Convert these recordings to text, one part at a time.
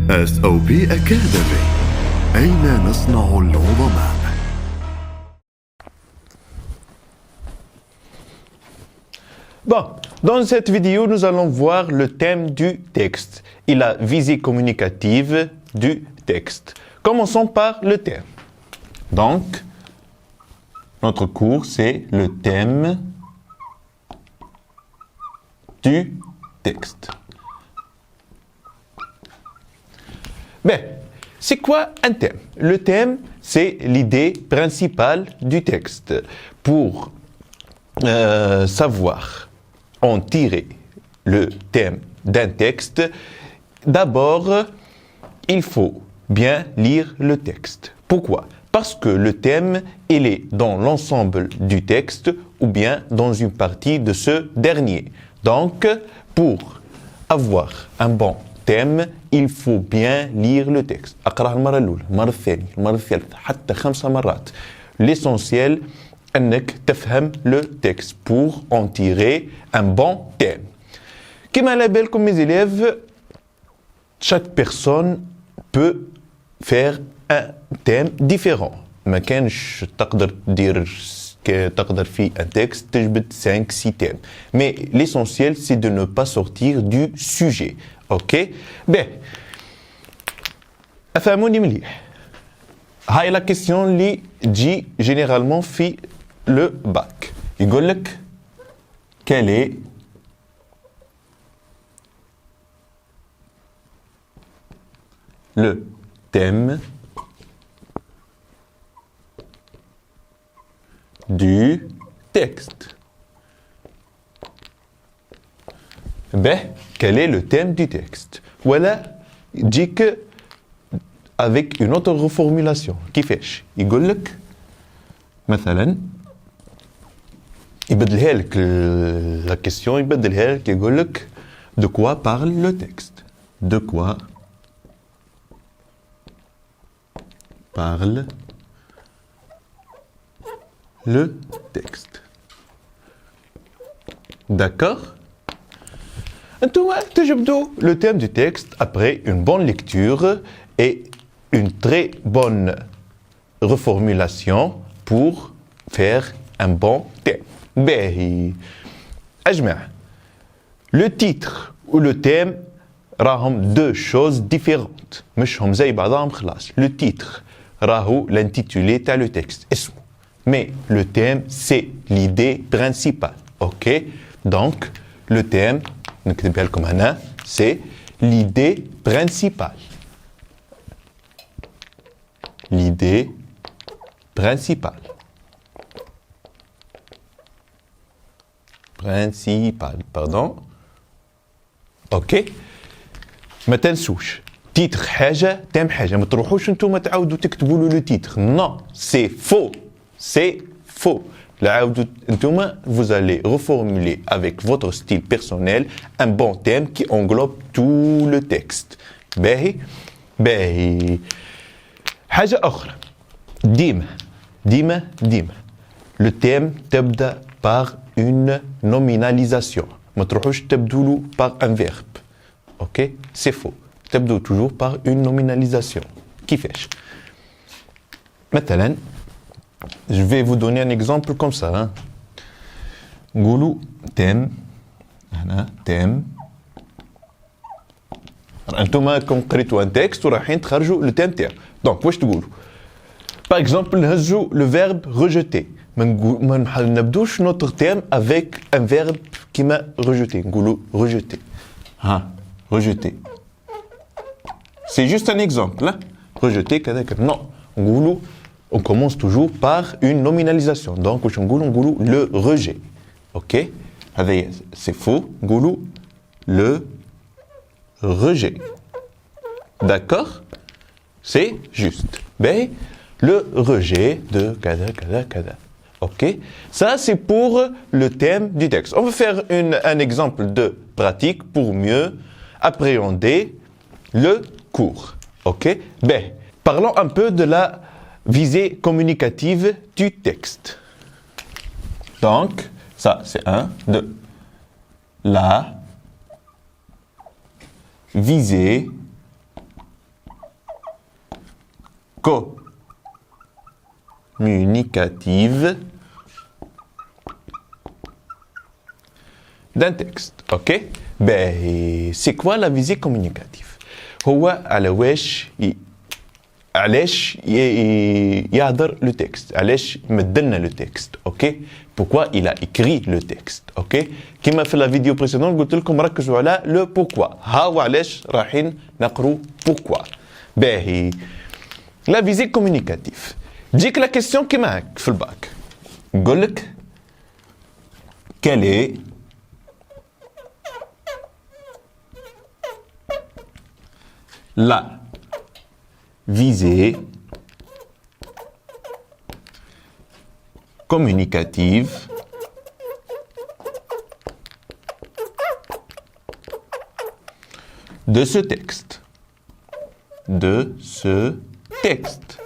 SOP Academy. أين نصنع العظماء؟ Bon, dans cette vidéo, nous allons voir le thème du texte et la visée communicative du texte. Commençons par le thème. Donc, notre cours, c'est le thème du texte. Ben, c'est quoi un thème? Le thème, c'est l'idée principale du texte. Pour savoir en tirer le thème d'un texte, d'abord, il faut bien lire le texte. Pourquoi? Parce que le thème, il est dans l'ensemble du texte ou bien dans une partie de ce dernier. Donc, pour avoir un bon thème, il faut bien lire le texte. أقرأ المرة الأولى، المرة الثانية، المرة الثالثة، حتى 5 مرات. L'essentiel, أنك تفهم le texte pour en tirer un bon thème. كما على بالكم mes élèves, chaque personne peut faire un thème différent. ما كانش تقدر في un texte تجبد 5-6 thèmes. Mais l'essentiel, c'est de ne pas sortir du sujet. Ok? Ben, أفهموني مليح. هاي la question اللي تجي généralement في le bac. يقول لك quel est le thème du texte. Ben, quel est le thème du texte? Voilà, dit que avec une autre reformulation. كيفاش؟ يقول لك مثلا يبدلها لك la question يبدلها لك يقول لك de quoi parle le texte? De quoi parle le texte? D'accord? انتوما تجبدوا le thème du texte après une bonne lecture et une très bonne reformulation pour faire un bon thème. باهي أجمع. Le titre ou le thème راهم deux choses différentes. مش هم زي بعضهم خلاص. Le titre راهو l'intitulé تاع le texte اسمه. Mais le thème c'est l'idée principale. Ok? Donc le thème نكتبها لكم هنا c'est l'idée principale. L'idée principale. Principale, pardon. Ok. ما تنسوش تيتر حاجة تام حاجة. ما تروحوش انتوما تعاودوا تكتبوا له لو تيتر. Non, c'est faux. C'est faux. Vous allez reformuler avec votre style personnel un bon thème qui englobe tout le texte. باهي باهي. حاجة أخرى. ديما. Le thème تبدأ par une nominalisation. ما تروحوش تبدولو par un verbe. Ok? C'est faux. تبدو toujours par une nominalisation. كيفاش؟ مثلا je vais vous donner un exemple comme ça. Hein. نقولوا thème. هنا thème. انتوما كون قريتوا un texte ورايحين تخرجوا le thème تاعو. Donc واش تقولوا؟ Par exemple, نهزوا le verbe rejeter. ما نبدوش notre thème avec un verbe كيما rejeter. نقولوا rejeter. Rejeter. C'est juste un exemple. Hein? Rejeter كذا كذا. Non. نقولوا on commence toujours par une nominalisation. Donc واش نقولوا le rejet. OK? هذا c'est faux. نقولوا le rejet. D'accord? C'est juste. Ben, le rejet de kada. Ok? Ça, c'est pour le thème du texte. On va faire un exemple de pratique pour mieux appréhender le cours. Ok? Ben, parlons un peu de la visée communicative du texte. Donc, ça, c'est 1, 2. La visée communicative d'un texte. Ok? Ben, c'est quoi la visée communicative? هو علاش يهضر le texte, علاش مدلنا le texte, ok? Pourquoi il a écrit le texte, ok? كما في la vidéo précédente قلت لكم ركزوا على le pourquoi. ها علاش رايحين نقروا pourquoi. باهي la visée communicative. تجيك la question كيما هاك في الباك. نقول لك quelle est la visée communicative de ce texte. De ce texte.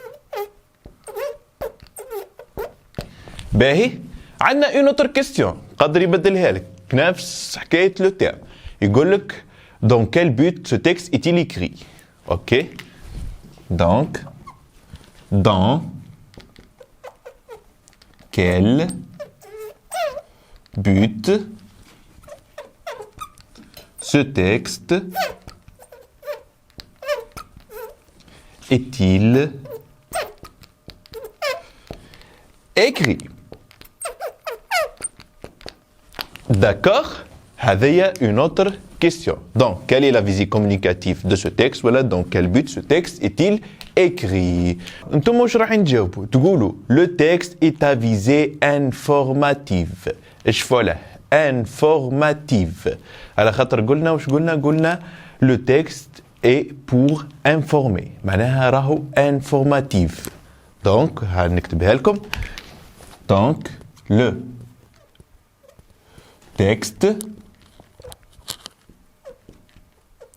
باهي عندنا une autre question قادر يبدلها لك نفس حكاية le terme. يقول لك dans quel but ce texte est-il écrit? Ok? Donc, dans quel but ce texte est-il écrit? D'accord? هذه une autre question. Donc, quelle est la visée communicative de ce texte? Voilà, dans quel but ce texte est-il écrit? انتم واش راح نجاوبوا؟ تقولوا le texte est à visée informative. ايش فوله؟ informative. على خاطر قلنا واش قلنا le texte est pour informer. معناها راهو informative. Donc, هنكتبها لكم. Donc, le texte,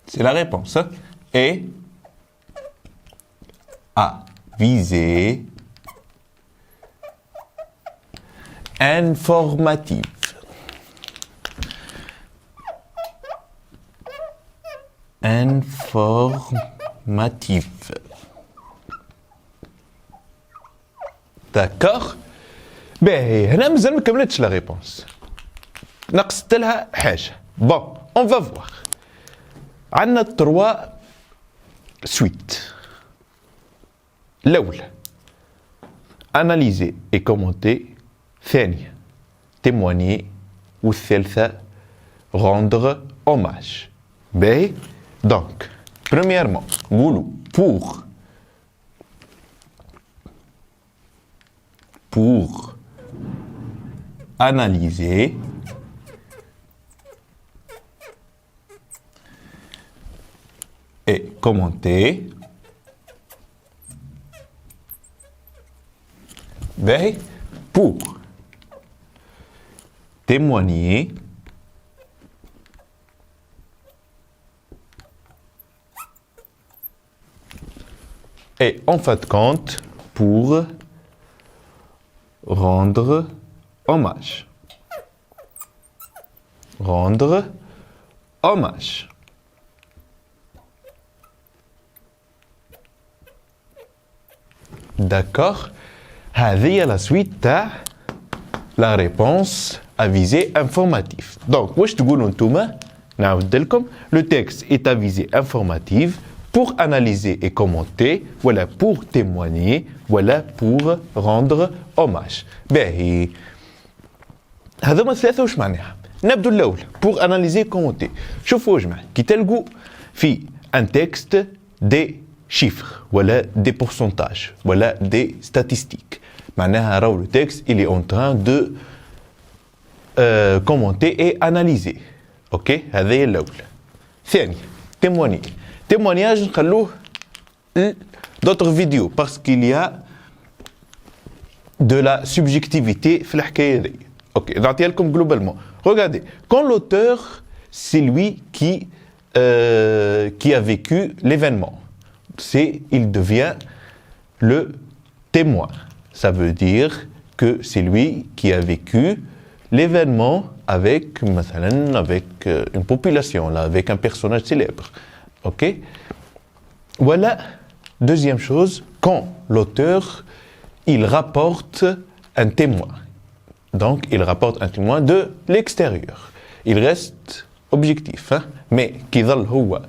c'est la réponse, et à visée informative. Informative. D'accord? Ben, هنا مازال ما كملتش la réponse. نقصت لها حاجة. Bon, on va voir. عندنا 3 suites. الأولى analyser et commenter. ثانية témoigner. والثالثة rendre hommage. باهي. Donc, premièrement, نقولوا pour analyser et commenter. Ben, pour témoigner et en fin de compte pour rendre hommage. Rendre hommage. D'accord? هذه la suite تاع la réponse à visée informative. Donc, واش تقولوا نتوما؟ نعاود لكم. Le texte est à visée informative pour analyser et commenter, voilà pour témoigner, voilà pour rendre hommage. باهي. هذوما ثلاثة واش معناها؟ نبدو الأول pour analyser et commenter. شوفوا واش معناها. كي تلقوا في un texte des chiffres, voilà des pourcentages, voilà des statistiques. معناها راهو le texte il est en train de commenter et analyser. Ok? هذه هي الأولى. ثانية témoigner. Témoignage نخلوه d'autres vidéos parce qu'il y a de la subjectivité في الحكاية هذه. Ok, نعطيها لكم globalement. Regardez, quand l'auteur c'est lui qui a vécu l'événement. Il devient le témoin. Ça veut dire que c'est lui qui a vécu l'événement avec une population, là, avec un personnage célèbre. Ok? Voilà, deuxième chose, quand l'auteur, il rapporte un témoin. Donc, il rapporte un témoin de l'extérieur. Il reste objectif, hein? Mais كيظل هو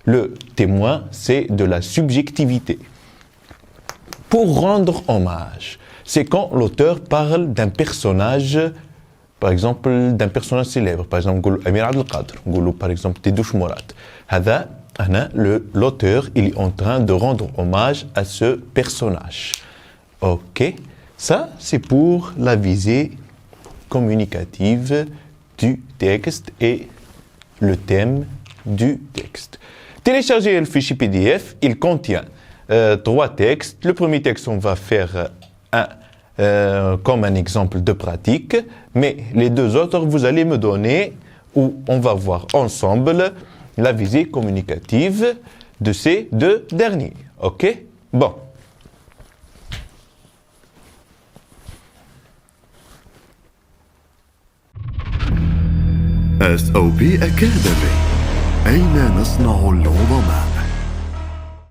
le témoin, c'est de la subjectivité. Pour rendre hommage, c'est quand l'auteur parle d'un personnage, par exemple d'un personnage célèbre, par exemple نقولوا أمير عبد القادر, نقولوا par exemple Tedouch Mourad. هذا l'auteur, il est en train de rendre hommage à ce personnage. Ok, ça c'est pour la visée communicative du texte et le thème du texte. Téléchargez le fichier PDF, il contient 3 textes. Le premier texte, on va faire comme un exemple de pratique, mais les 2 autres, vous allez me donner, où on va voir ensemble la visée communicative de ces 2 derniers. Ok? Bon. SOP Academy. أين نصنع العظماء؟